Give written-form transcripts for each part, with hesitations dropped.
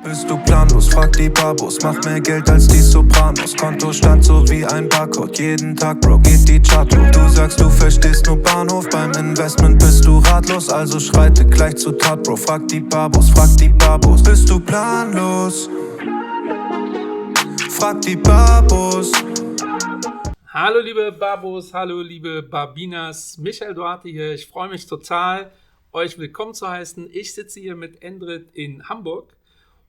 Bist du planlos, frag die Babos, mach mehr Geld als die Sopranos. Kontostand so wie ein Barcode, jeden Tag, Bro, geht die Chart hoch. Du sagst, du verstehst nur Bahnhof, beim Investment bist du ratlos. Also schreite gleich zu Tat, Bro, frag die Babos, frag die Babos. Bist du planlos? Frag die Babos. Hallo liebe Babos, hallo liebe Babinas, Michael Duarte hier. Ich freue mich total, euch willkommen zu heißen. Ich sitze hier mit Endrit in Hamburg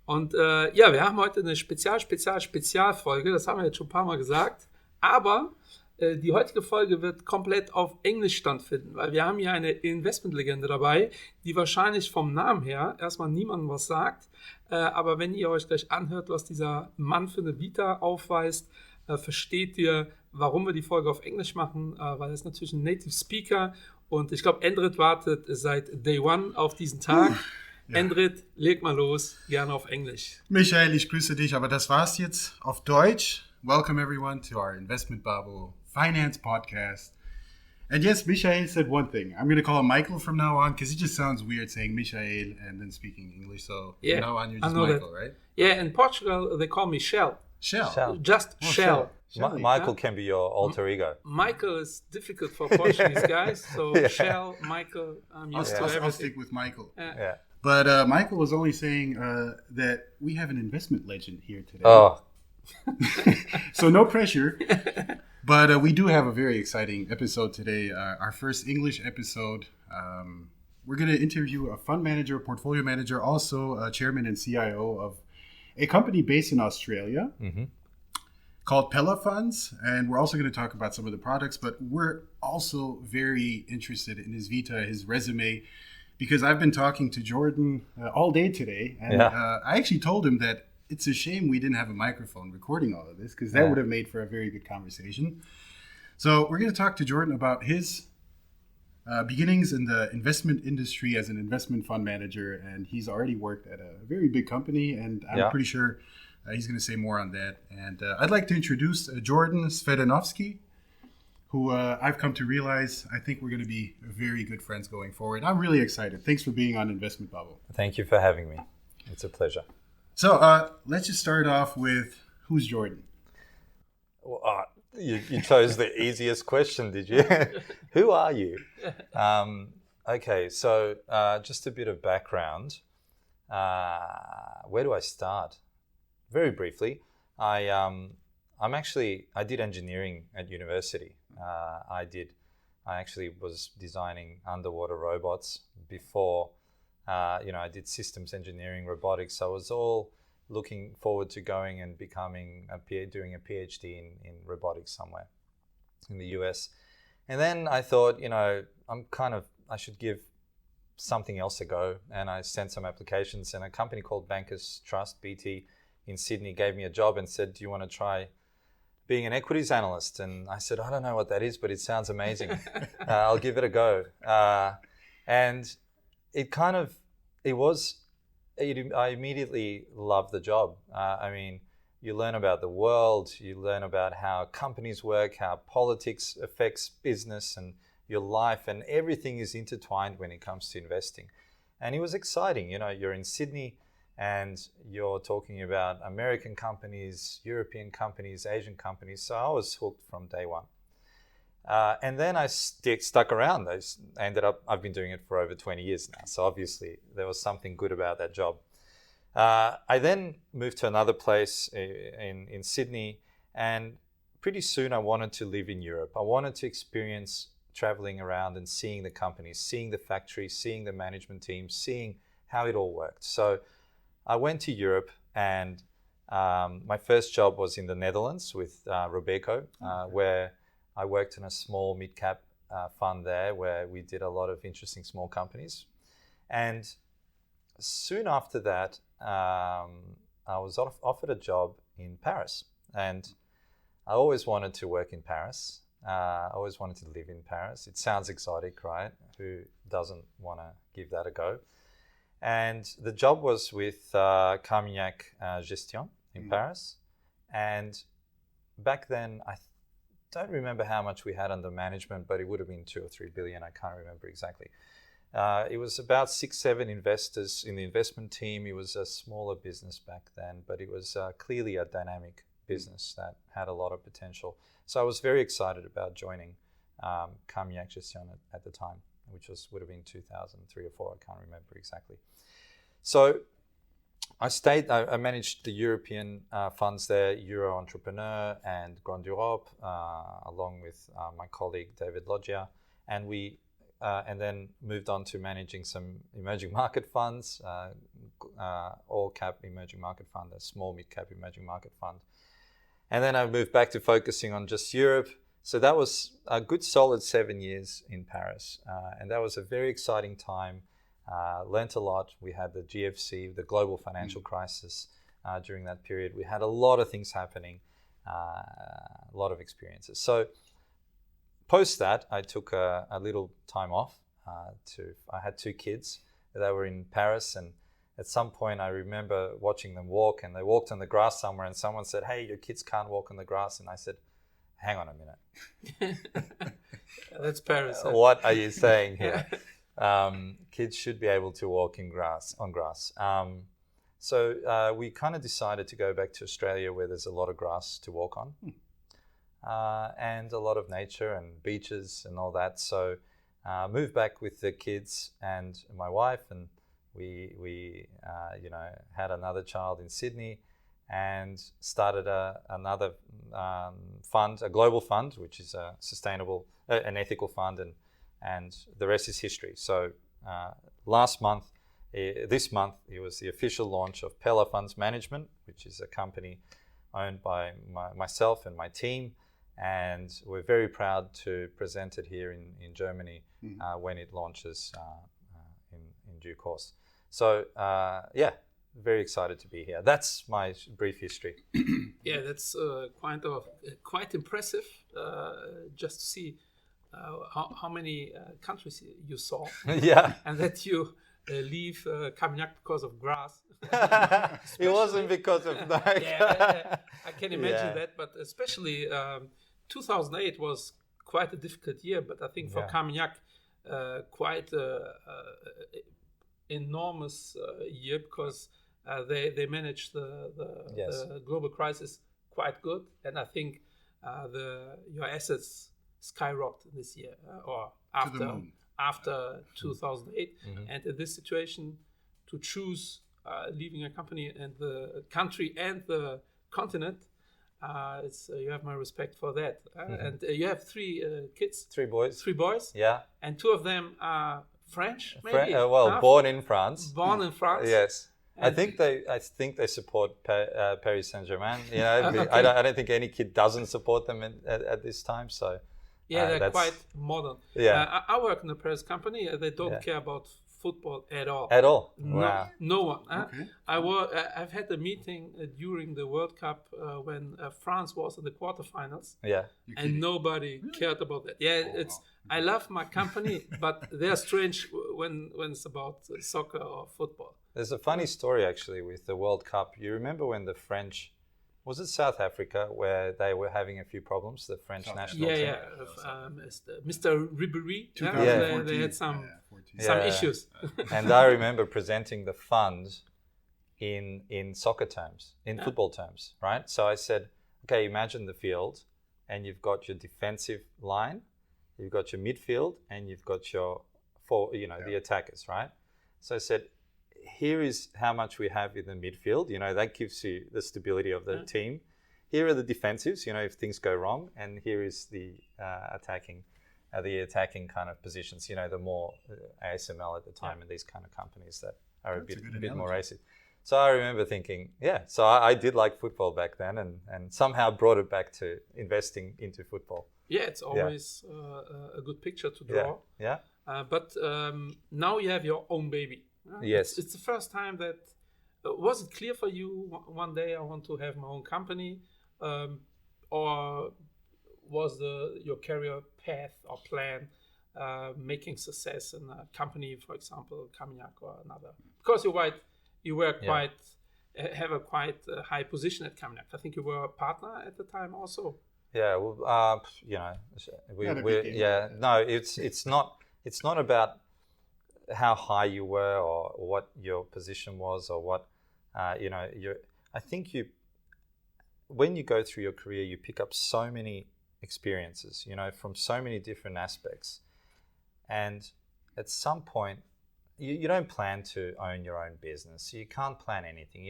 und wir haben heute eine Spezialfolge, das haben wir jetzt schon ein paar Mal gesagt, aber die heutige Folge wird komplett auf Englisch stattfinden, weil wir haben hier eine Investmentlegende dabei, die wahrscheinlich vom Namen her erstmal niemandem was sagt, aber wenn ihr euch gleich anhört, was dieser Mann für eine Vita aufweist, versteht ihr, warum wir die Folge auf Englisch machen, weil er ist natürlich ein Native Speaker und ich glaube, Endrit wartet seit Day One auf diesen Tag. Ja. Endrit, leg mal los, gerne auf Englisch. Michael, ich grüße dich, aber das war's jetzt auf Deutsch. Welcome everyone to our Investment Babo Finance Podcast. And yes, Michael said one thing. I'm going to call him Michael from now on because it just sounds weird saying Michael and then speaking English. So from now on, you're just Michael, that. Right? Yeah, in Portugal, they call me Shell. Shell. Just Shell. Michael can be your alter ego. Michael is difficult for Portuguese guys, so yeah. Shell, Michael, I'm used to everything. I'll stick with Michael. Yeah. But Michael was only saying that we have an investment legend here today. Oh. So no pressure. But we do have a very exciting episode today. Our first English episode. We're going to interview a fund manager, portfolio manager, also a chairman and CIO of a company based in Australia called Pella Funds. And we're also going to talk about some of the products, but we're also very interested in his vita, his resume, because I've been talking to Jordan all day today. And I actually told him that it's a shame we didn't have a microphone recording all of this because that would have made for a very good conversation. So we're going to talk to Jordan about his beginnings in the investment industry as an investment fund manager, and he's already worked at a very big company, and I'm pretty sure he's going to say more on that. And I'd like to introduce Jordan Cvetanovski, who I've come to realize I think we're going to be very good friends going forward. I'm really excited. Thanks for being on Investment Bubble. Thank you for having me. It's a pleasure. So let's just start off with, who's Jordan? Well, you chose the easiest question, did you? Who are you? Okay, so just a bit of background. Where do I start? Very briefly, I did engineering at university. I actually was designing underwater robots before. I did systems engineering, robotics. So I was all looking forward to going and doing a PhD in robotics somewhere in the US. And then I thought, I should give something else a go. And I sent some applications, and a company called Bankers Trust, BT, in Sydney gave me a job and said, do you want to try being an equities analyst? And I said, I don't know what that is, but it sounds amazing. I'll give it a go. And I immediately loved the job. You learn about the world, you learn about how companies work, how politics affects business and your life, and everything is intertwined when it comes to investing. And it was exciting. You're in Sydney and you're talking about American companies, European companies, Asian companies. So I was hooked from day one. And then I stuck around. I've been doing it for over 20 years now. So obviously there was something good about that job. I then moved to another place in Sydney, and pretty soon I wanted to live in Europe. I wanted to experience traveling around and seeing the companies, seeing the factories, seeing the management teams, seeing how it all worked. So I went to Europe, and my first job was in the Netherlands with Robeco, where I worked in a small mid-cap fund there where we did a lot of interesting small companies. And soon after that, I was offered a job in Paris. And I always wanted to work in Paris. I always wanted to live in Paris. It sounds exotic, right? Who doesn't want to give that a go? And the job was with Carmignac Gestion in Paris. And back then, I don't remember how much we had under management, but it would have been 2 or 3 billion. I can't remember exactly. It was about 6-7 investors in the investment team. It was a smaller business back then, but it was clearly a dynamic business that had a lot of potential. So I was very excited about joining Carmignac Gestion at the time, which would have been 2003 or 4. I can't remember exactly. So I managed the European funds there, Euro Entrepreneur and Grande Europe, along with my colleague David Loggia, and then moved on to managing some emerging market funds, all cap emerging market fund, a small mid-cap emerging market fund. And then I moved back to focusing on just Europe. So that was a good solid 7 years in Paris. And that was a very exciting time. Learned a lot. We had the GFC, the global financial crisis during that period. We had a lot of things happening, a lot of experiences. So post that, I took a little time off. I had 2 kids. They were in Paris, and at some point I remember watching them walk, and they walked on the grass somewhere, and someone said, "Hey, your kids can't walk on the grass." And I said, "Hang on a minute. That's Paris. Huh? What are you saying here? Kids should be able to walk on grass." So we kind of decided to go back to Australia, where there's a lot of grass to walk on. And a lot of nature and beaches and all that. So moved back with the kids and my wife, and we had another child in Sydney, and started another fund, a global fund, which is a sustainable, an ethical fund, and the rest is history. So this month, it was the official launch of Pella Fondsmanager, which is a company owned by myself and my team. And we're very proud to present it here in Germany when it launches in due course. So very excited to be here. That's my brief history. Yeah, that's quite impressive. Just to see how many countries you saw. Yeah, and that you leave Carmignac because of grass. It wasn't because of that. Yeah, I can imagine that, but especially 2008 was quite a difficult year, but I think for Carmignac, quite enormous year, because they managed the global crisis quite good, and I think your assets skyrocketed this year or after 2008, and in this situation, to choose leaving a company and the country and the continent. You have my respect for that. And you have 3 kids. 3 boys. 3 boys. Yeah. And 2 of them are French, maybe. Born in France. Born in France. Yes. I think they support Paris Saint-Germain. You know, okay. I don't think any kid doesn't support them at this time. So they're quite modern. Yeah. I work in a Paris company. They don't care about football at all. At all? Wow. No one. Okay. I've had a meeting during the World Cup when France was in the quarterfinals. Yeah. And nobody cared about that. Yeah, I love my company, but they're strange when it's about soccer or football. There's a funny story actually with the World Cup. You remember when the French, was it South Africa, where they were having a few problems, the French national team? Yeah. Mr. Ribéry, they had some issues. And I remember presenting the fund in soccer terms, in football terms, right? So I said, okay, imagine the field, and you've got your defensive line, you've got your midfield, and you've got your the attackers, right? So I said, here is how much we have in the midfield. That gives you the stability of the team. Here are the defensives, if things go wrong, and here is the attacking kind of positions. The more ASML at the time, and these kind of companies that are a bit more racist. So I remember thinking, so I did like football back then, and somehow brought it back to investing into football. Yeah, it's always a good picture to draw. Yeah. But now you have your own baby. Yes. It's the first time that... was it clear for you one day I want to have my own company? Or was your career path or plan making success in a company, for example, Carmignac or another? Because you were have a quite high position at Carmignac. I think you were a partner at the time also. Yeah, well, no, it's not about how high you were or what your position was or what, I think when you go through your career, you pick up so many experiences, from so many different aspects. And at some point, you don't plan to own your own business. You can't plan anything.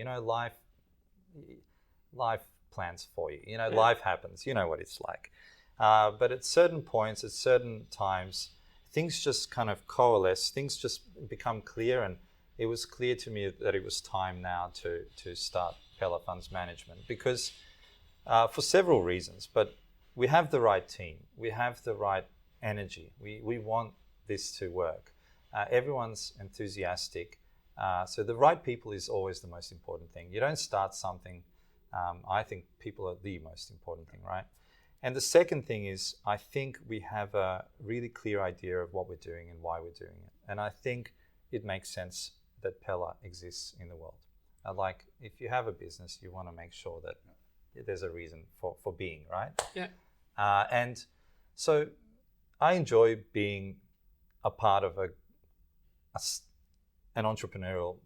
Life plans for you. Life happens. You know what it's like. But at certain points, at certain times, things just kind of coalesce. Things just become clear. And it was clear to me that it was time now to start Pella Funds Management because for several reasons. But we have the right team. We have the right energy. We want this to work. Everyone's enthusiastic. So the right people is always the most important thing. You don't start something. I think people are the most important thing, right? And the second thing is I think we have a really clear idea of what we're doing and why we're doing it. And I think it makes sense that Pella exists in the world. Like if you have a business, you want to make sure that there's a reason for being, right? Yeah. And so I enjoy being a part of an entrepreneurial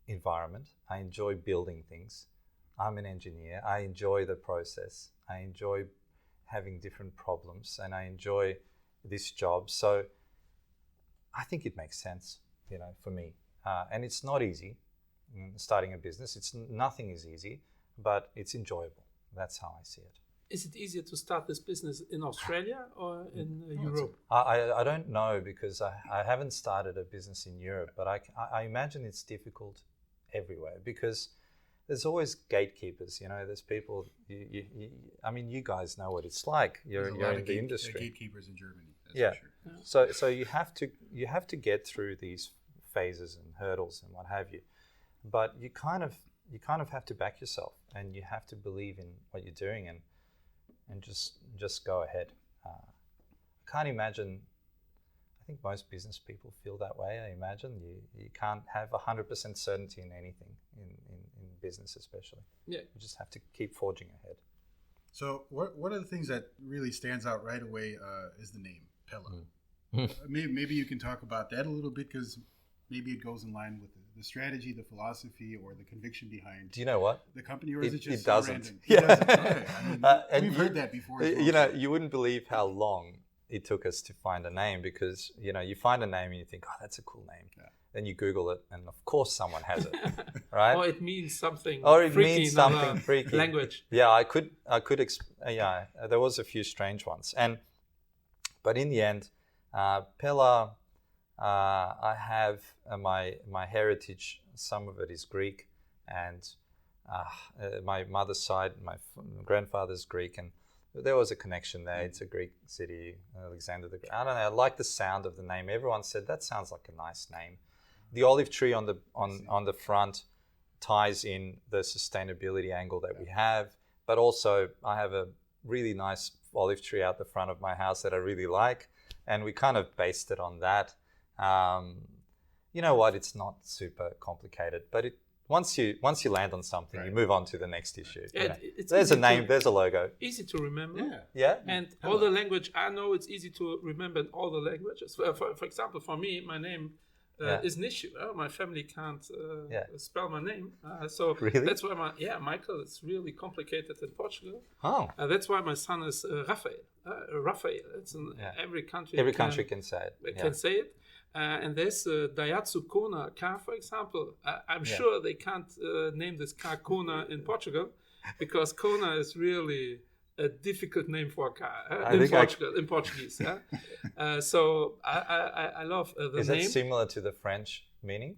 environment. I enjoy building things. I'm an engineer. I enjoy the process. I enjoy having different problems and I enjoy this job. So I think it makes sense, for me. And it's not easy starting a business. Nothing is easy, but it's enjoyable. That's how I see it. Is it easier to start this business in Australia or in Europe? I don't know because I haven't started a business in Europe, but I imagine it's difficult everywhere because there's always gatekeepers. There's people. You guys know what it's like. You're in the industry. Gatekeepers in Germany. That's for sure. So you have to get through these phases and hurdles and what have you, but you kind of have to back yourself and you have to believe in what you're doing and just go ahead. I can't imagine. I think most business people feel that way. I imagine you can't have 100% certainty in anything in business, especially. Yeah, you just have to keep forging ahead. So, one of the things that really stands out right away is the name Pella. Maybe you can talk about that a little bit because maybe it goes in line with the strategy, the philosophy, or the conviction behind. Do you know what? The company, or is it just it doesn't? Random? Yeah. It doesn't. Okay. We've heard that before. As well. You wouldn't believe how long it took us to find a name because you find a name and you think, oh, that's a cool name. Yeah. Then you Google it, and of course someone has it, right? Or it means something. Or it freaky means something freaky. Language. Yeah, I could. There was a few strange ones, but in the end, Pella. I have my heritage. Some of it is Greek, and my mother's side, my grandfather's Greek, and there was a connection there. It's a Greek city, Alexander the Great. I don't know. I like the sound of the name. Everyone said that sounds like a nice name. The olive tree on the front ties in the sustainability angle that we have, but also I have a really nice olive tree out the front of my house that I really like, and we kind of based it on that. You know what? It's not super complicated, but once you land on something, you move on to the next issue. There's a name, there's a logo. Easy to remember. Yeah. And all the language, I know it's easy to remember in all the languages. For example, for me, my name is Nicht. My family can't spell my name. So really? That's why Michael is really complicated in Portugal. Oh. That's why my son is Raphael. Raphael. It's in every country. Every country can say it. Can say it. And there's Daihatsu Kona car, for example. I'm sure they can't name this car Kona in Portugal because Kona is really a difficult name for a car in Portuguese. So I love the name. Is it similar to the French meaning?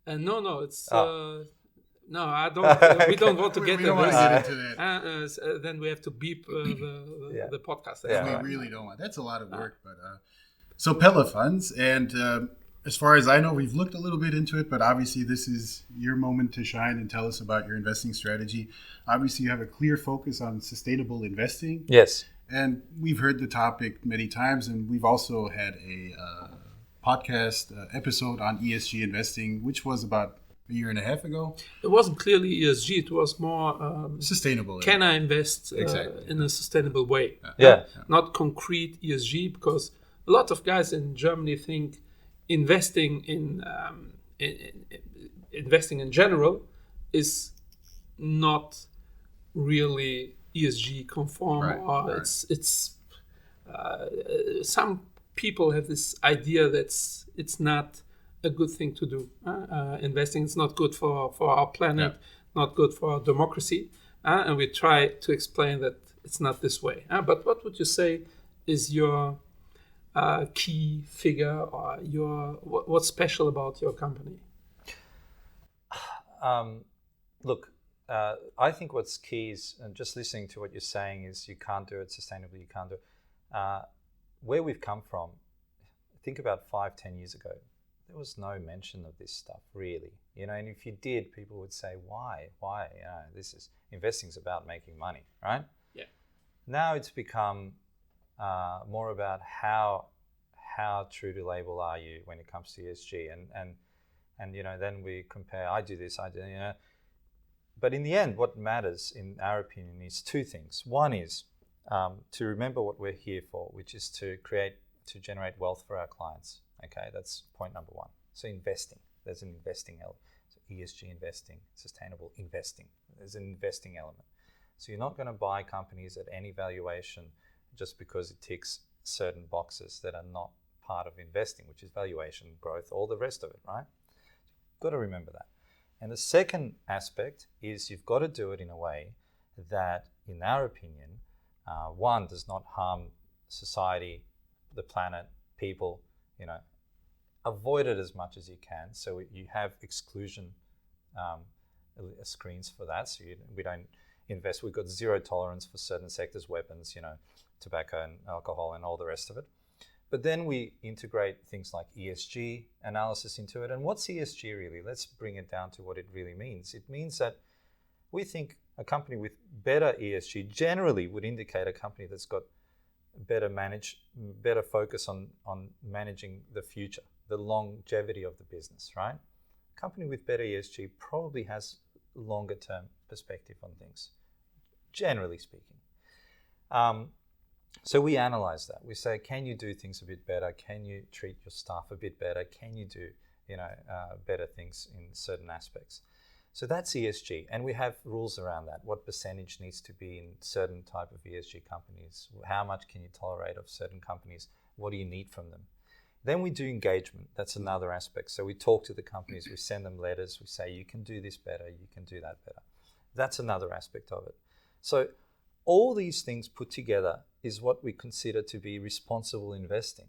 No, it's... No, I don't. We don't want to get into that. Then we have to beep the podcast. We really don't want. That's a lot of work, but... So Pella Funds, and as far as I know, we've looked a little bit into it, but obviously this is your moment to shine and tell us about your investing strategy. Obviously, you have a clear focus on sustainable investing. Yes. And we've heard the topic many times, and we've also had a podcast episode on ESG investing, which was about a year and a half ago. It wasn't clearly ESG, it was more sustainable. Can I invest in a sustainable way? Yeah. Not concrete ESG, because a lot of guys in Germany think investing in investing in general is not really ESG conform, or it's some people have this idea that it's not a good thing to do. Investing is not good for our planet, not good for our democracy, and we try to explain that it's not this way. But what would you say is your key figure, or what's special about your company? Look, I think what's key is, and just listening to what you're saying, is you can't do it sustainably, you can't do it. Where we've come from, think about 5-10 years ago, there was no mention of this stuff, really. And if you did, people would say, why? This is, investing's about making money, right? Yeah. Now it's become more about how true to label are you when it comes to ESG, and then we compare, I do this, but in the end, what matters, in our opinion, is two things. One is to remember what we're here for, which is to generate wealth for our clients. Okay, that's point number one. So investing, there's an investing element. So ESG investing, sustainable investing, there's an investing element. So you're not going to buy companies at any valuation just because it ticks certain boxes that are not part of investing, which is valuation, growth, all the rest of it, right? You've got to remember that. And the second aspect is you've got to do it in a way that, in our opinion, one, does not harm society, the planet, people. Avoid it as much as you can. So you have exclusion screens for that. So we don't invest. We've got zero tolerance for certain sectors, weapons, tobacco and alcohol and all the rest of it. But then we integrate things like ESG analysis into it. And what's ESG really? Let's bring it down to what it really means. It means that we think a company with better ESG generally would indicate a company that's got better focus on managing the future, the longevity of the business, right? A company with better ESG probably has longer term perspective on things, generally speaking. So we analyze that. We say, can you do things a bit better? Can you treat your staff a bit better? Can you do better things in certain aspects? So that's ESG, and we have rules around that. What percentage needs to be in certain type of ESG companies? How much can you tolerate of certain companies? What do you need from them? Then we do engagement. That's another aspect. So we talk to the companies, we send them letters, we say, you can do this better, you can do that better. That's another aspect of it. So all these things put together is what we consider to be responsible investing.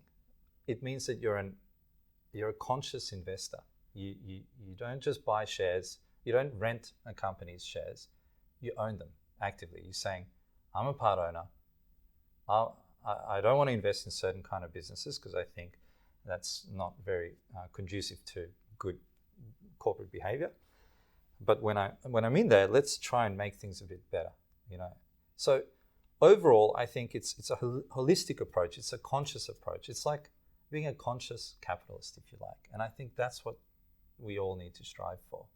It means that you're a conscious investor. You don't just buy shares. You don't rent a company's shares. You own them actively. You're saying, I'm a part owner. I don't want to invest in certain kind of businesses because I think that's not very conducive to good corporate behavior. But when I'm in there, let's try and make things a bit better. So overall, I think it's a holistic approach. It's a conscious approach. It's like being a conscious capitalist, if you like. And I think that's what we all need to strive for.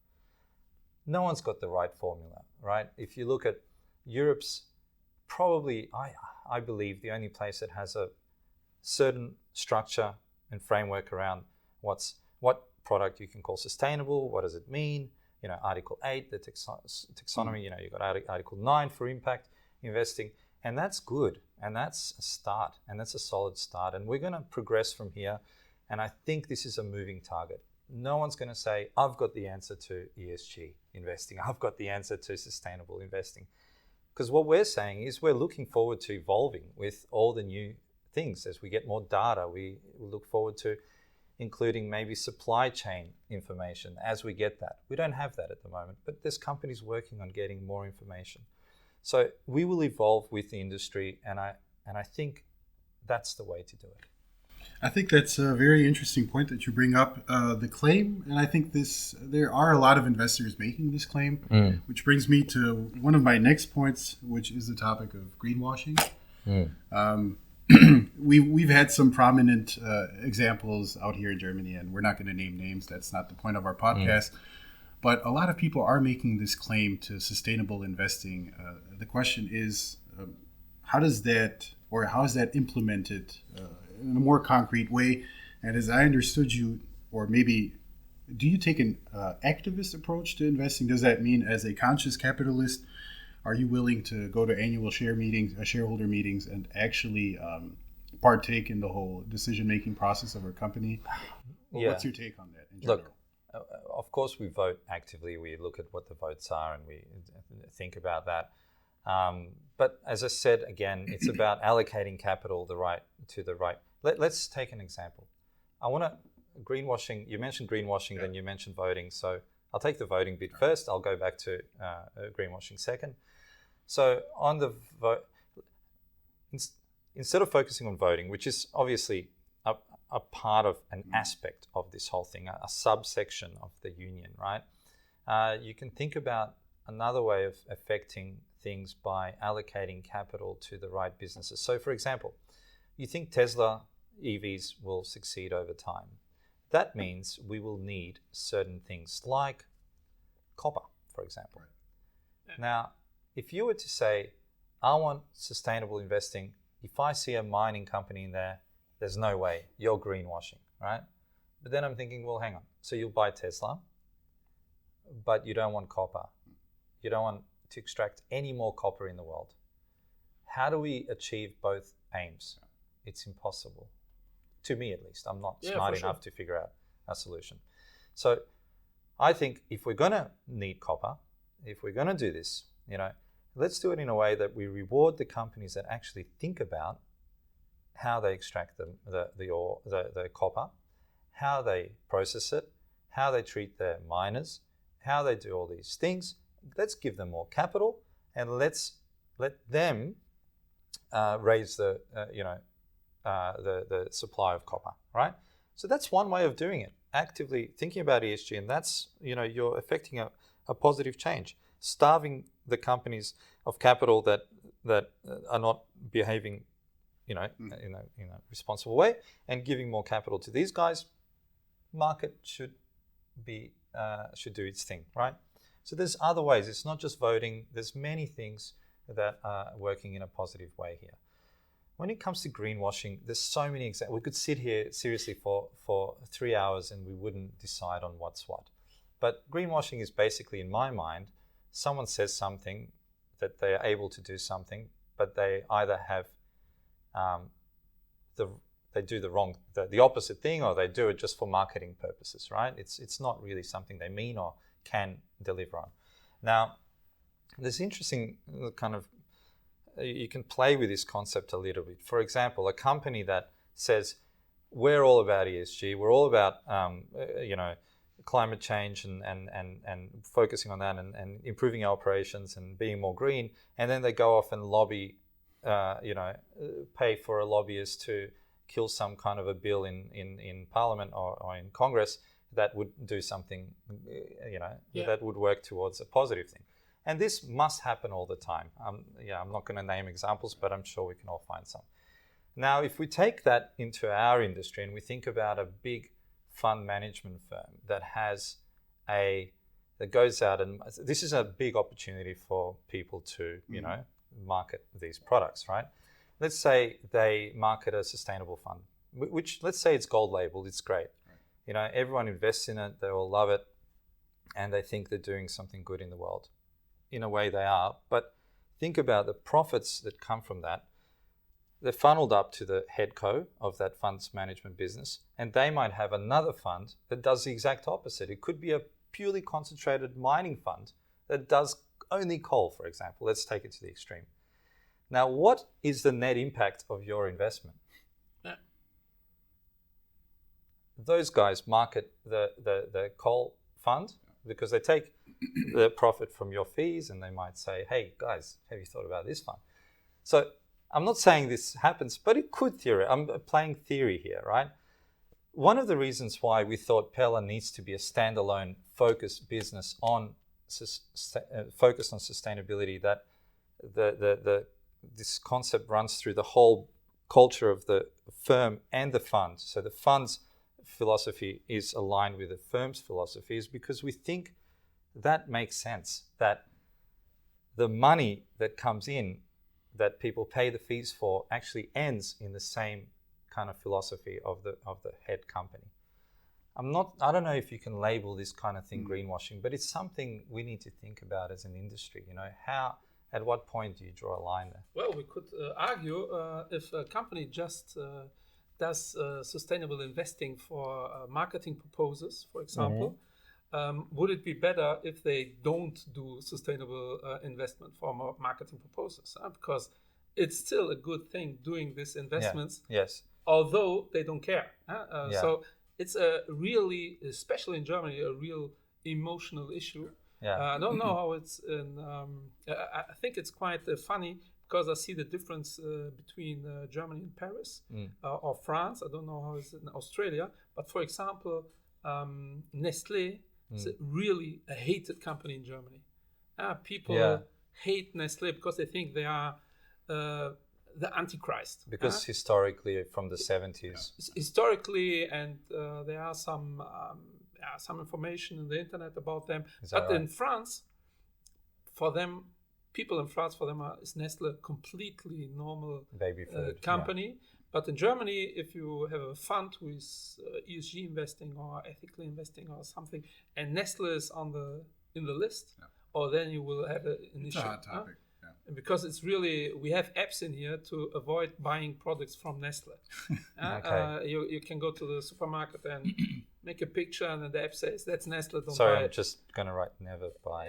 No one's got the right formula, right? If you look at Europe's probably, I believe, the only place that has a certain structure and framework around what product you can call sustainable, what does it mean? Article 8, the taxonomy, you've got Article 9 for impact investing, and that's good, and that's a start, and that's a solid start, and we're going to progress from here, and I think this is a moving target. No one's going to say, I've got the answer to ESG investing, I've got the answer to sustainable investing, because what we're saying is we're looking forward to evolving with all the new things. As we get more data, we look forward to including maybe supply chain information as we get that. We don't have that at the moment, but there's companies working on getting more information. So we will evolve with the industry, and I think that's the way to do it. I think that's a very interesting point that you bring up, the claim. And I think there are a lot of investors making this claim, which brings me to one of my next points, which is the topic of greenwashing. We've had some prominent examples out here in Germany, and we're not going to name names. That's not the point of our podcast. But a lot of people are making this claim to sustainable investing. The question is, how is that implemented in a more concrete way? And as I understood you, or maybe, do you take an activist approach to investing? Does that mean as a conscious capitalist, are you willing to go to annual shareholder meetings, and actually partake in the whole decision-making process of a company? Well, Yeah. What's your take on that in general? Look, of course we vote actively. We look at what the votes are and we think about that. But as I said, again, it's about allocating capital to the right. Let's take an example. I want to greenwashing. You mentioned greenwashing, then you mentioned voting. So I'll take the voting bit first. I'll go back to greenwashing second. So on the vote, instead of focusing on voting, which is obviously a part of an aspect of this whole thing, a subsection of the union, right? You can think about another way of affecting things by allocating capital to the right businesses. So for example, you think Tesla EVs will succeed over time. That means we will need certain things like copper, for example. Right. Now, if you were to say, I want sustainable investing, if I see a mining company in there, there's no way, you're greenwashing, right? But then I'm thinking, well, hang on. So you'll buy Tesla, but you don't want copper. You don't want to extract any more copper in the world. How do we achieve both aims? It's impossible. To me, at least. I'm not smart enough to figure out a solution. So I think if we're going to need copper, if we're going to do this, let's do it in a way that we reward the companies that actually think about how they extract the copper, how they process it, how they treat their miners, how they do all these things. Let's give them more capital and let's let them raise the supply of copper, right? So that's one way of doing it, actively thinking about ESG, and that's, you're affecting a positive change, starving the companies of capital that are not behaving, in a responsible way, and giving more capital to these guys. Market should do its thing, right? So there's other ways. It's not just voting. There's many things that are working in a positive way here. When it comes to greenwashing, there's so many examples. We could sit here seriously for 3 hours and we wouldn't decide on what's what. But greenwashing is basically, in my mind, someone says something that they are able to do something, but they either have they do the opposite thing, or they do it just for marketing purposes, right? It's not really something they mean or can deliver on. Now, there's interesting kind of, you can play with this concept a little bit. For example, a company that says, we're all about ESG, we're all about climate change and focusing on that and improving our operations and being more green, and then they go off and lobby, pay for a lobbyist to kill some kind of a bill in Parliament or in Congress that would do something, that would work towards a positive thing. And this must happen all the time. I'm not going to name examples, but I'm sure we can all find some. Now, if we take that into our industry and we think about a big fund management firm that goes out, and this is a big opportunity for people to, market these products, right? Let's say they market a sustainable fund, which, let's say it's gold labeled, it's great. Right. Everyone invests in it, they all love it, and they think they're doing something good in the world. In a way they are, but think about the profits that come from that. They're funneled up to the head co of that fund's management business, and they might have another fund that does the exact opposite. It could be a purely concentrated mining fund that does only coal, for example. Let's take it to the extreme. Now, what is the net impact of your investment? Those guys market the coal fund because they take the profit from your fees, and they might say, hey guys, have you thought about this fund? So I'm not saying this happens, but it could I'm playing theory here, right? One of the reasons why we thought Pella needs to be a standalone focused business focused on sustainability, that this concept runs through the whole culture of the firm and the fund. So the fund's philosophy is aligned with the firm's philosophy, is because we think that makes sense, that the money that comes in that people pay the fees for actually ends in the same kind of philosophy of the head company. I don't know if you can label this kind of thing greenwashing, but it's something we need to think about as an industry. At what point do you draw a line there? Well, we could argue if a company just does sustainable investing for marketing purposes, for example, would it be better if they don't do sustainable investment for marketing purposes? Because it's still a good thing doing these investments, Yes. although they don't care. So it's a really, especially in Germany, a real emotional issue. I don't know how it's in. I think it's quite funny because I see the difference between Germany and Paris or France. I don't know how it's in Australia, but for example, Nestlé is really a hated company in Germany. People hate Nestlé because they think they are the Antichrist. Because historically, from the 70s. Historically, and there are some information in the internet about them. But in France, people in France, is Nestle a completely normal baby food company. But in Germany, if you have a fund who is ESG investing or ethically investing or something, and Nestle is in the list, or then you will have an issue. It's a hot topic. Because it's really, we have apps in here to avoid buying products from Nestle. You can go to the supermarket and make a picture, and then the app says that's Nestle. Don't buy I'm it. just going to write never buy.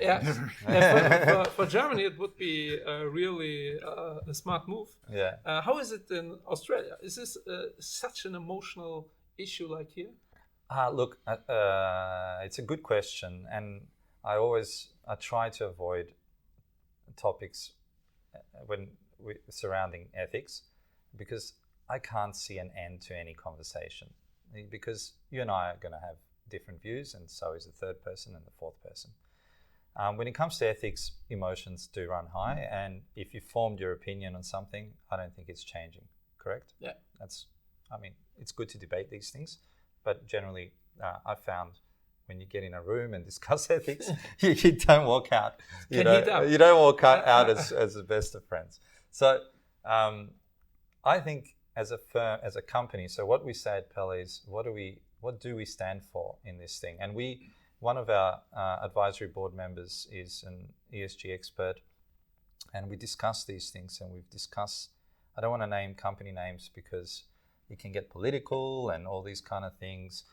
For Germany, it would be really a smart move. How is it in Australia? Is this such an emotional issue like here? Look, it's a good question, and I try to avoid topics surrounding ethics, because I can't see an end to any conversation, because you and I are going to have different views, and so is the third person and the fourth person. When it comes to ethics, emotions do run high, and if you formed your opinion on something, I don't think it's changing. Correct? Yeah. It's good to debate these things, but generally, I've found when you get in a room and discuss ethics, you don't walk out. You don't walk out as the best of friends. So I think as a firm, as a company, so what we say at Pella is what do we stand for in this thing? And one of our advisory board members is an ESG expert, and we discuss these things, and I don't want to name company names because it can get political and all these kind of things,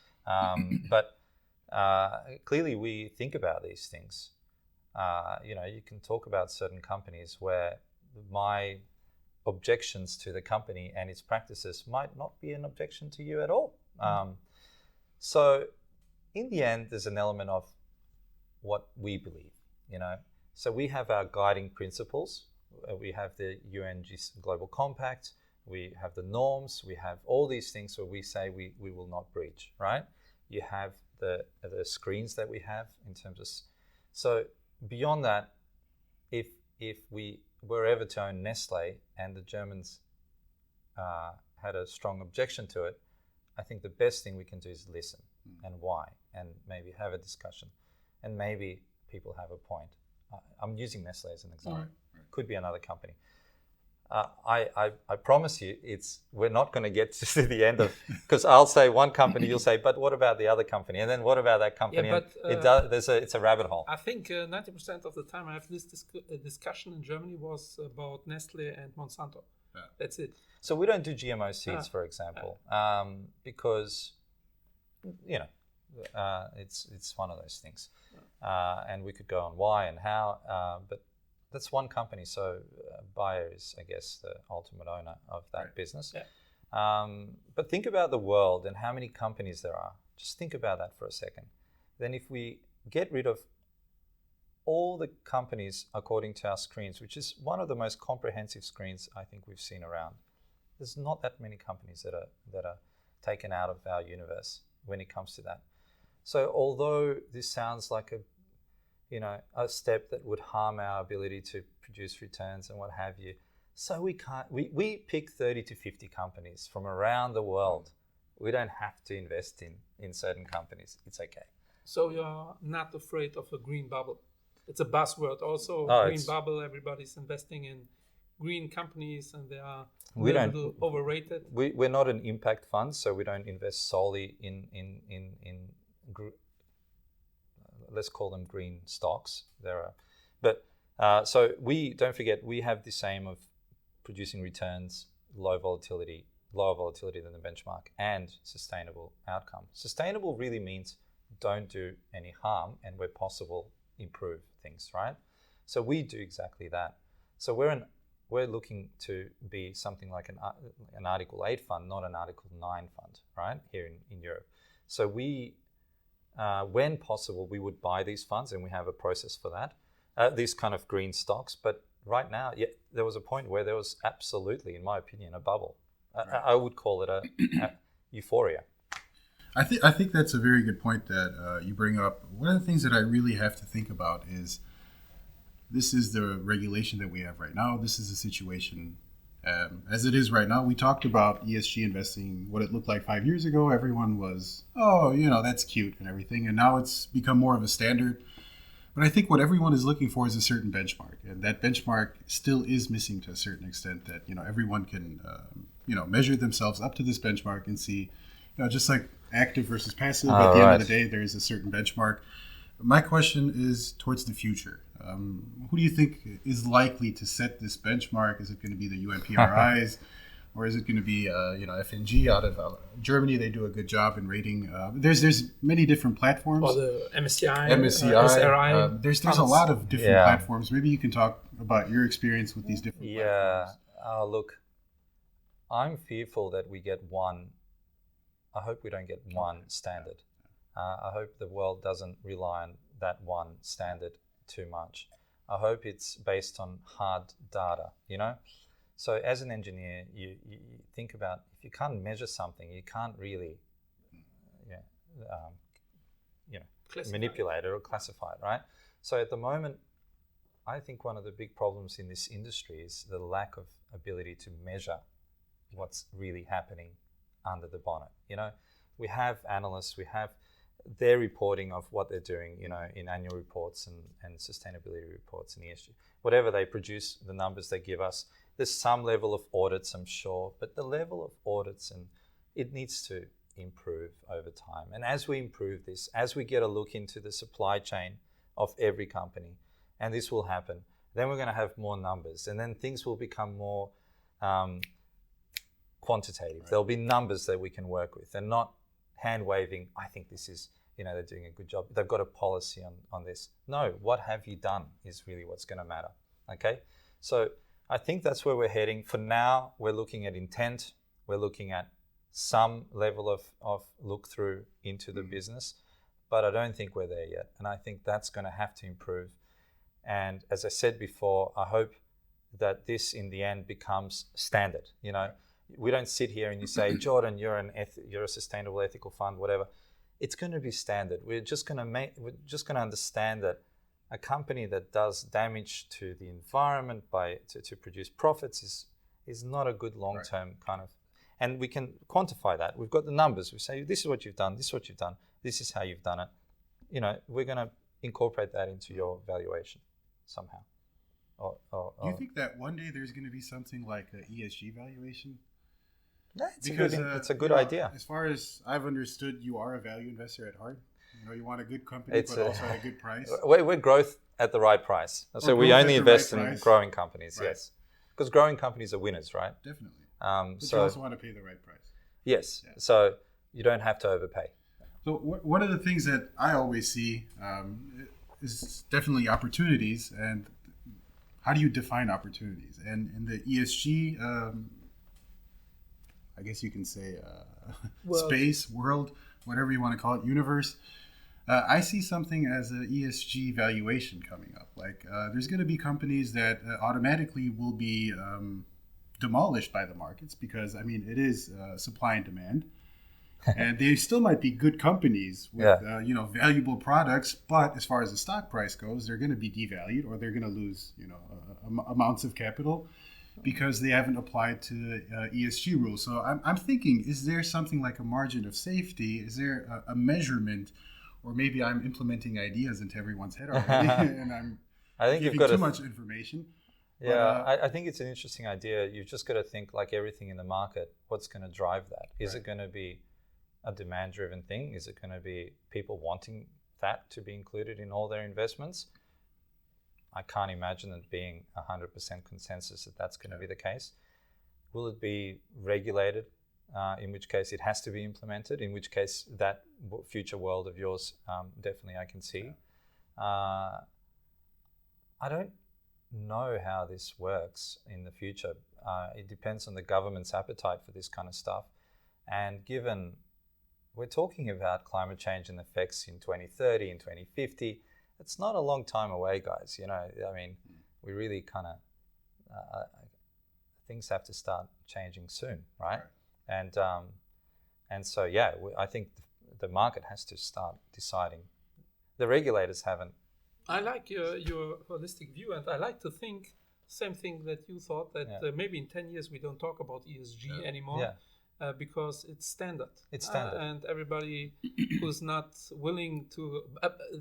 but clearly we think about these things. You can talk about certain companies where my objections to the company and its practices might not be an objection to you at all. So in the end, there's an element of what we believe, So we have our guiding principles. We have the UN Global Compact. We have the norms. We have all these things where we say we will not breach, right? You have the screens that we have in terms of... So beyond that, if we were ever to own Nestle and the Germans had a strong objection to it, I think the best thing we can do is listen and why, and maybe have a discussion, and maybe people have a point. I'm using Nestle as an example. Right. Could be another company. I promise you, we're not going to get to the end of, because I'll say one company, you'll say, but what about the other company? And then what about that company? Yeah, but it's a rabbit hole. I think 90% of the time I have this discussion in Germany was about Nestle and Monsanto. Yeah. That's it. So we don't do GMO seeds, for example, because it's one of those things, and we could go on why and how, but that's one company. So Bayer is, I guess, the ultimate owner of that business. Yeah. But think about the world and how many companies there are. Just think about that for a second. Then if we get rid of all the companies according to our screens, which is one of the most comprehensive screens I think we've seen around, there's not that many companies that are taken out of our universe when it comes to that. So although this sounds like a step that would harm our ability to produce returns and what have you, so we pick 30 to 50 companies from around the world. We don't have to invest in certain companies. It's okay. So you're not afraid of a green bubble? It's a buzzword also, green bubble. Everybody's investing in green companies and they are We a don't- little overrated? We're not an impact fund, so we don't invest solely in let's call them green stocks. So we don't forget we have this aim of producing returns, lower volatility than the benchmark, and sustainable outcome. Sustainable really means don't do any harm, and where possible, improve things, right? So we do exactly that. So we're looking to be something like an Article 8 fund, not an Article 9 fund, right, here in Europe. So we, when possible, we would buy these funds, and we have a process for that, these kind of green stocks. But right now, there was a point where there was absolutely, in my opinion, a bubble. Right. I would call it a euphoria. I think that's a very good point that you bring up. One of the things that I really have to think about is this is the regulation that we have right now. This is the situation as it is right now. We talked about ESG investing, what it looked like 5 years ago. Everyone was, that's cute and everything. And now it's become more of a standard. But I think what everyone is looking for is a certain benchmark. And that benchmark still is missing to a certain extent that, everyone can, measure themselves up to this benchmark and see, just like active versus passive, at the end of the day, there is a certain benchmark. My question is towards the future. Who do you think is likely to set this benchmark? Is it going to be the UNPRIs, or is it going to be FNG out of Germany? They do a good job in rating. There's many different platforms. Or the MSCI, SRI. There's a lot of different Yeah. platforms. Maybe you can talk about your experience with these different platforms. Look, I'm fearful that we get one. I hope we don't get one standard. I hope the world doesn't rely on that one standard too much. I hope it's based on hard data, So as an engineer, you think about, if you can't measure something, you can't really manipulate it or classify it, right? So at the moment, I think one of the big problems in this industry is the lack of ability to measure what's really happening under the bonnet. We have analysts, we have their reporting of what they're doing, in annual reports and sustainability reports and ESG. Whatever they produce, the numbers they give us, there's some level of audits, I'm sure, but the level of audits, and it needs to improve over time. And as we improve this, as we get a look into the supply chain of every company, and this will happen, then we're going to have more numbers, and then things will become more quantitative. Right. There'll be numbers that we can work with, and not hand-waving, I think this is, they're doing a good job. They've got a policy on this. No, what have you done is really what's going to matter, okay? So I think that's where we're heading. For now, we're looking at intent. We're looking at some level of look-through into the business, but I don't think we're there yet. And I think that's going to have to improve. And as I said before, I hope that this, in the end, becomes standard. We don't sit here and you say, Jordan, you're a sustainable ethical fund, whatever. It's going to be standard. We're just going to understand that a company that does damage to the environment to produce profits is not a good long-term kind of, and we can quantify that. We've got the numbers. We say, this is what you've done, this is what you've done, this is how you've done it. We're going to incorporate that into your valuation somehow. Do you think that one day there's going to be something like an ESG valuation? Yeah, it's a good idea. As far as I've understood, you are a value investor at heart. You want a good company, but also at a good price. We're growth at the right price. So we only invest in growing companies, right. Yes. Because growing companies are winners, right? Definitely. But you also want to pay the right price. Yes. Yeah. So you don't have to overpay. So one of the things that I always see is definitely opportunities. And how do you define opportunities? And in the ESG, I guess you can say space, world, whatever you want to call it, universe, I see something as an ESG valuation coming up. Like there's going to be companies that automatically will be demolished by the markets because, it is supply and demand. And they still might be good companies with, valuable products. But as far as the stock price goes, they're going to be devalued or they're going to lose, amounts of capital because they haven't applied to ESG rules. So I'm thinking, is there something like a margin of safety? Is there a measurement? Or maybe I'm implementing ideas into everyone's head already and I think giving too much information. Yeah, I think it's an interesting idea. You've just got to think, like everything in the market, what's going to drive that? Is it going to be a demand-driven thing? Is it going to be people wanting that to be included in all their investments? I can't imagine it being 100% consensus that that's going to be the case. Will it be regulated? In which case it has to be implemented, in which case that future world of yours, definitely I can see. I don't know how this works in the future. It depends on the government's appetite for this kind of stuff. And given we're talking about climate change and effects in 2030 and 2050, it's not a long time away, guys. You know, I mean, we really kind of, things have to start changing soon, right? And so, yeah, I think the market has to start deciding. The regulators haven't. I like your holistic view, and I like to think same thing that you thought, that maybe in 10 years we don't talk about ESG anymore because it's standard. It's standard. And everybody who's not willing to,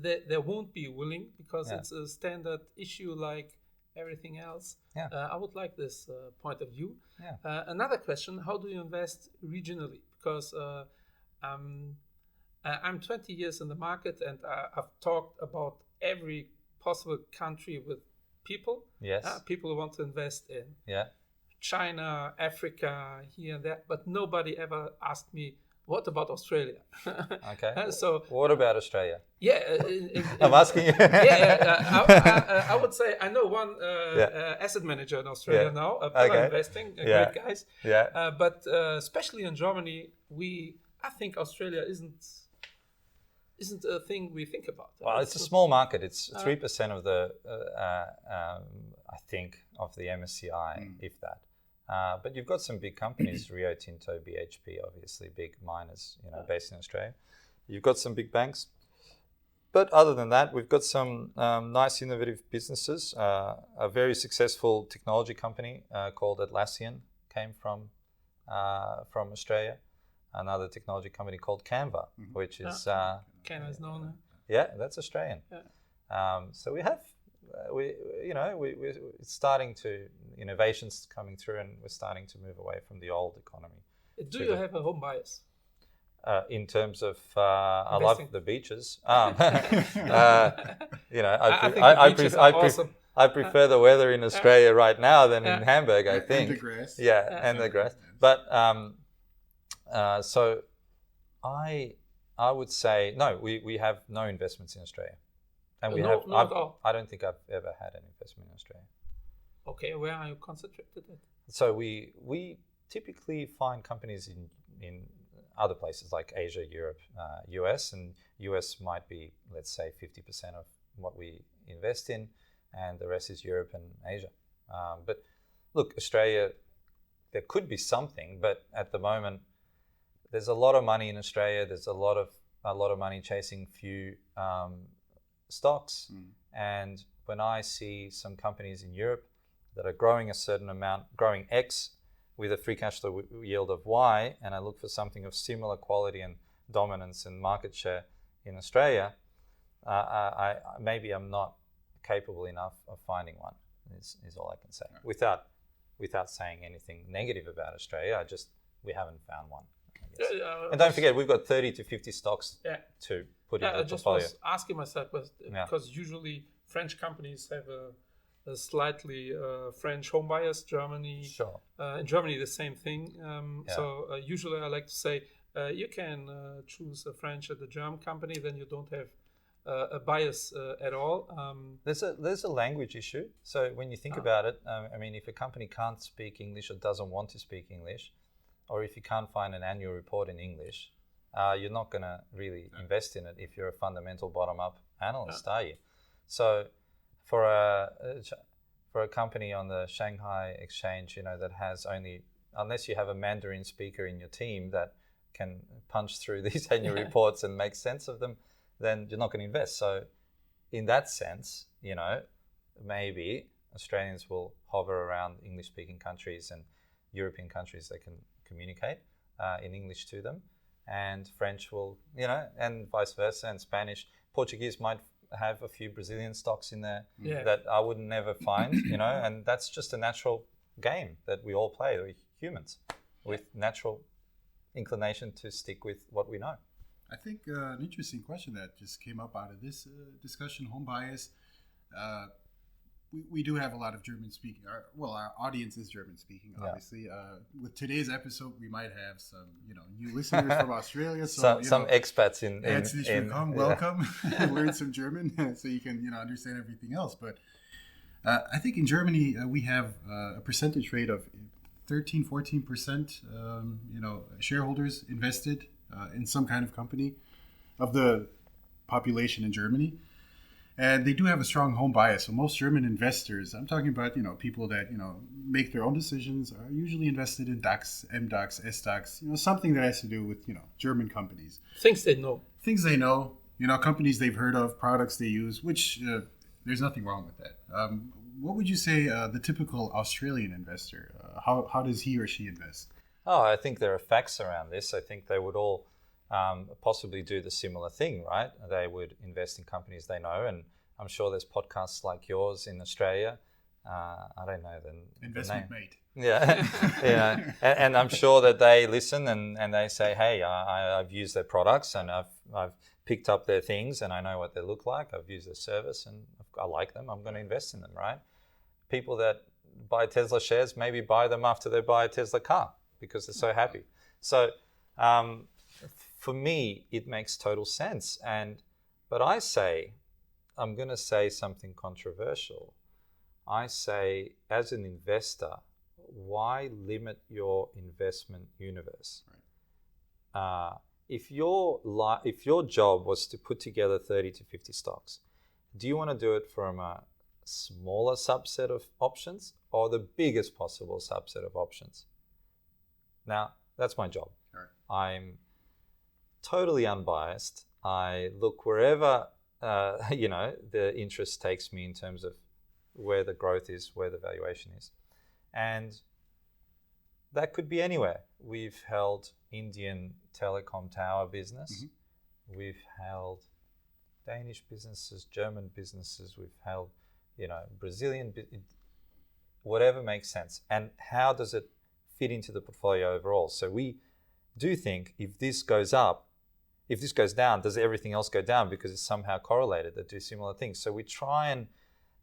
they won't be willing because it's a standard issue like everything else. I would like this point of view. Another question, how do you invest regionally? Because I'm 20 years in the market, and I've talked about every possible country with people. People who want to invest in China, Africa, here and there, but nobody ever asked me, what about Australia? So what about Australia? I'm asking you. I would say I know one asset manager in Australia now, Pella investing, great guys. But especially in Germany, I think Australia isn't a thing we think about. Well, it's a small market. It's 3% of the, I think, of the MSCI, if that. But you've got some big companies, Rio Tinto, BHP, obviously big miners, based in Australia. You've got some big banks. But other than that, we've got some nice innovative businesses. A very successful technology company called Atlassian came from Australia. Another technology company called Canva, which is... Canva is known. Yeah, that's Australian. So we have... we're starting to, innovations coming through, and we're starting to move away from the old economy. Do you have a home bias? In terms of, I love the beaches. I prefer the weather in Australia right now than in Hamburg, I think. And the grass. And the grass. But so I would say, no, we have no investments in Australia. And I don't think I've ever had an investment in Australia. Okay, where are you concentrated at? So we typically find companies in other places like Asia, Europe, US, and US might be, let's say, 50% of what we invest in, and the rest is Europe and Asia. But look, Australia, there could be something, but at the moment, there's a lot of money in Australia. There's a lot of money chasing few stocks, and when I see some companies in Europe that are growing a certain amount, growing X with a free cash flow yield of Y, and I look for something of similar quality and dominance and market share in Australia, maybe I'm not capable enough of finding one, is all I can say. Without saying anything negative about Australia, we haven't found one. And don't forget, we've got 30 to 50 stocks to put in the portfolio. I just was asking myself, because usually French companies have a slightly French home bias. Germany, in Germany, the same thing. So usually I like to say, you can choose a French or the German company, then you don't have a bias at all. There's a language issue. So when you think about it, I mean, if a company can't speak English or doesn't want to speak English, or if you can't find an annual report in English, you're not going to really invest in it if you're a fundamental bottom-up analyst, are you? So for a company on the Shanghai exchange, that has only, unless you have a Mandarin speaker in your team that can punch through these annual reports and make sense of them, then you're not going to invest. So in that sense, maybe Australians will hover around English-speaking countries and European countries that can communicate in English to them, and French will, and vice versa, and Spanish. Portuguese might have a few Brazilian stocks in there Yeah. that I would never find, and that's just a natural game that we all play. We're humans with natural inclination to stick with what we know. I think an interesting question that just came up out of this discussion, home bias. We do have a lot of German speaking. Our audience is German speaking, obviously. With today's episode, we might have some, new listeners from Australia. So some expats in herzlich willkommen, welcome. Learn some German so you can, understand everything else. But I think in Germany we have a percentage rate of 13-14%. Shareholders invested in some kind of company of the population in Germany. And they do have a strong home bias. So most German investors, I'm talking about, people that, make their own decisions, are usually invested in DAX, MDAX, SDAX, something that has to do with, German companies. Things they know. Things they know, companies they've heard of, products they use, which there's nothing wrong with that. What would you say the typical Australian investor, how does he or she invest? Oh, I think there are facts around this. I think they would all possibly do the similar thing, right? They would invest in companies they know, and I'm sure there's podcasts like yours in Australia. I don't know the Investment name. Mate. Yeah, and I'm sure that they listen and they say, hey, I've used their products and I've picked up their things and I know what they look like. I've used their service and I like them. I'm going to invest in them, right? People that buy Tesla shares maybe buy them after they buy a Tesla car because they're so happy. So for me, it makes total sense. But I'm going to say something controversial. I say, as an investor, why limit your investment universe? Right. If your job was to put together 30 to 50 stocks, do you want to do it from a smaller subset of options or the biggest possible subset of options? Now, that's my job. Right. I'm totally unbiased. I look wherever the interest takes me in terms of where the growth is, where the valuation is. And that could be anywhere. We've held Indian telecom tower business. Mm-hmm. We've held Danish businesses, German businesses. We've held, Brazilian, whatever makes sense. And how does it fit into the portfolio overall? So we do think if this goes down, does everything else go down because it's somehow correlated? They do similar things. So we try and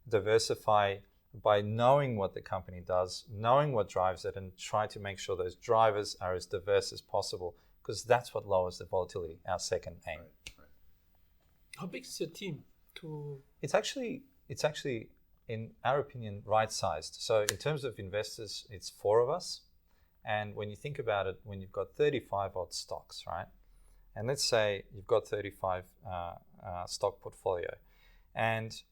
diversify by knowing what the company does, knowing what drives it, and try to make sure those drivers are as diverse as possible because that's what lowers the volatility, our second aim. Right. How big is your team? It's actually, in our opinion, right-sized. So in terms of investors, it's 4 of us. And when you think about it, when you've got 35 odd stocks, right? And let's say you've got 35 stock portfolio. And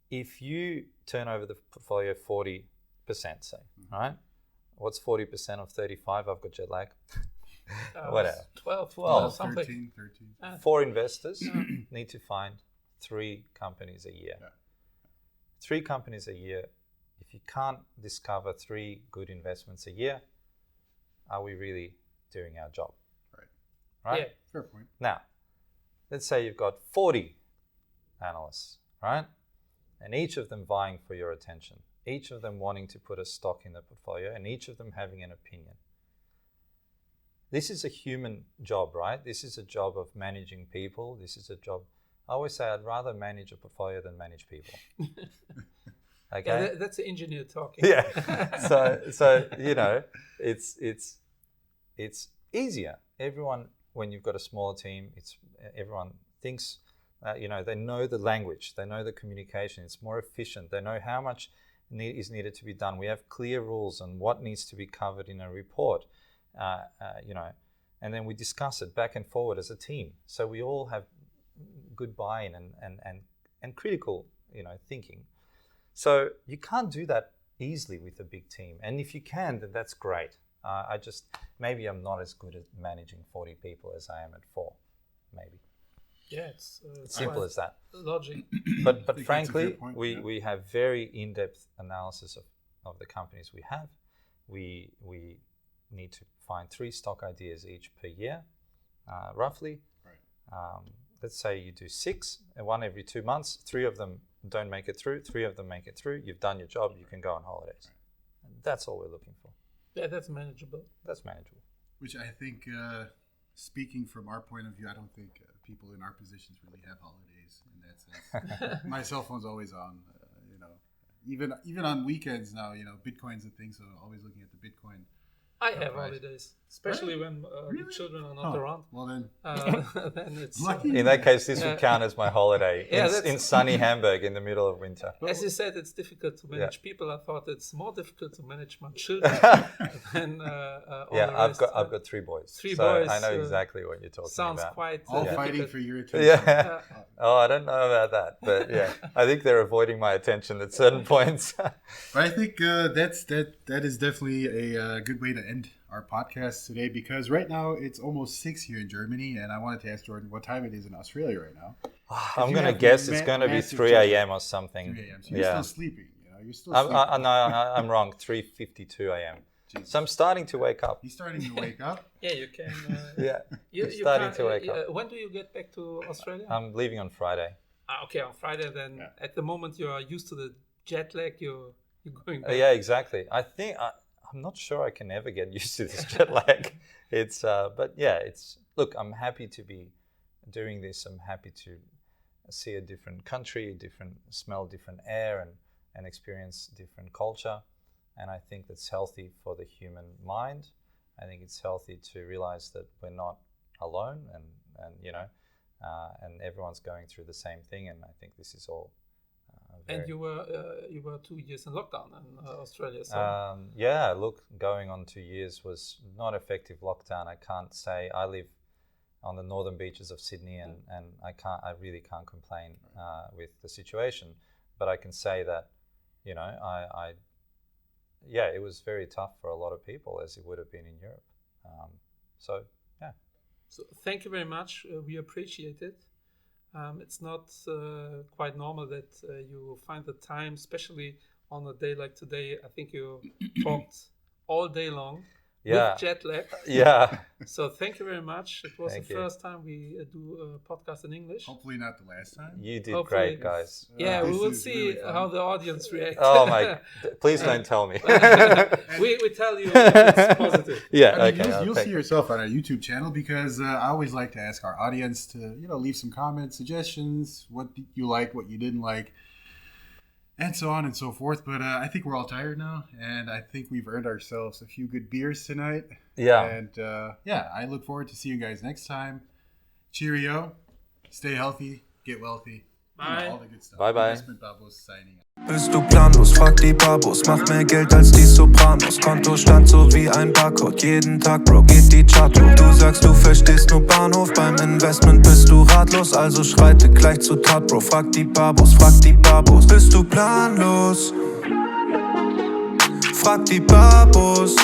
if you turn over the portfolio 40%, say, right? What's 40% of 35? I've got jet lag. Whatever. 12, something. 13. 4 investors need to find 3 companies a year. Yeah. 3 companies a year. If you can't discover 3 good investments a year, are we really doing our job? Right? Yeah. Fair point. Now, let's say you've got 40 analysts, right? And each of them vying for your attention, each of them wanting to put a stock in the portfolio, and each of them having an opinion. This is a human job, right? This is a job of managing people. This is a job. I always say I'd rather manage a portfolio than manage people. Okay? Yeah, that's the engineer talking. Yeah. So it's easier. Everyone, when you've got a smaller team, everyone thinks, they know the language, they know the communication. It's more efficient. They know how much is needed to be done. We have clear rules on what needs to be covered in a report, and then we discuss it back and forward as a team. So we all have good buy-in and critical, thinking. So you can't do that easily with a big team. And if you can, then that's great. Maybe I'm not as good at managing 40 people as I am at 4, maybe. Yeah, it's simple as that. Logic. But frankly, we have very in-depth analysis of the companies we have. We need to find 3 stock ideas each per year, roughly. Right. let's say you do 6, and one every 2 months, 3 of them don't make it through, 3 of them make it through, you've done your job, you can go on holidays. And that's all we're looking for. Yeah, that's manageable. That's manageable. Which I think, speaking from our point of view, I don't think people in our positions really have holidays in that sense. My cell phone's always on, even on weekends now, Bitcoin's a thing, so always looking at the Bitcoin. I have holidays, especially when the children are not around. Well then, then it's lucky. In that case, this would count as my holiday Yeah, in sunny Hamburg in the middle of winter. as you said, it's difficult to manage people. I thought it's more difficult to manage my children than all the rest. I've got 3 boys. 3 so boys. I know exactly what you're talking Sounds about. quite All difficult. fighting for your attention. Yeah. Oh, I don't know about that, but yeah, I think they're avoiding my attention at certain points. But I think that is definitely a good way to end our podcast today, because right now it's almost 6 here in Germany, and I wanted to ask Jordan what time it is in Australia right now. I'm going to guess it's going to be 3 a.m. or something. 3 a.m. So you're still sleeping. You're still No, sleeping. I'm wrong. 3:52 a.m. Jesus. So I'm starting to wake up. He's starting to wake up. Yeah, you can. I'm starting to wake up. When do you get back to Australia? I'm leaving on Friday. Okay, on Friday. Then at the moment you are used to the jet lag. You're going back. Yeah, exactly. I think I'm not sure I can ever get used to this jet lag. But yeah, look, I'm happy to be doing this. I'm happy to see a different country, smell different air, and experience different culture. And I think that's healthy for the human mind. I think it's healthy to realize that we're not alone, and everyone's going through the same thing. And I think this is all. And you were 2 years in lockdown in Australia. So. Look, going on 2 years was not effective lockdown. I can't say. I live on the northern beaches of Sydney, and I really can't complain with the situation. But I can say that, it was very tough for a lot of people, as it would have been in Europe. So thank you very much. We appreciate it. It's not quite normal that you find the time, especially on a day like today. I think you talked all day long with jet lag. Yeah. So thank you very much. It was Thank the you. first time we do a podcast in English. Hopefully not the last time. You did Hopefully. great, guys. Yeah, we This will is see really fun. how the audience reacts. Oh my! Please don't tell me. we tell you it's positive. Yeah. I mean, Okay. you'll see yourself on our YouTube channel, because I always like to ask our audience to, leave some comments, suggestions, what you like, what you didn't like, and so on and so forth. But I think we're all tired now, and I think we've earned ourselves a few good beers tonight. Yeah. And I look forward to seeing you guys next time. Cheerio. Stay healthy. Get wealthy. Bye. All the good stuff. Bye, bye. Investment Babos signing out. Bist du planlos? Frag die Babos. Mach mehr Geld als die Sopranos. Kontostand so wie ein Barcode. Jeden Tag, Bro, geht die Chart hoch. Du sagst, du verstehst nur Bahnhof. Beim Investment bist du ratlos. Also schreite gleich zur Tat, Bro. Frag die Babos, frag die Babos. Bist du planlos? Frag die Babos.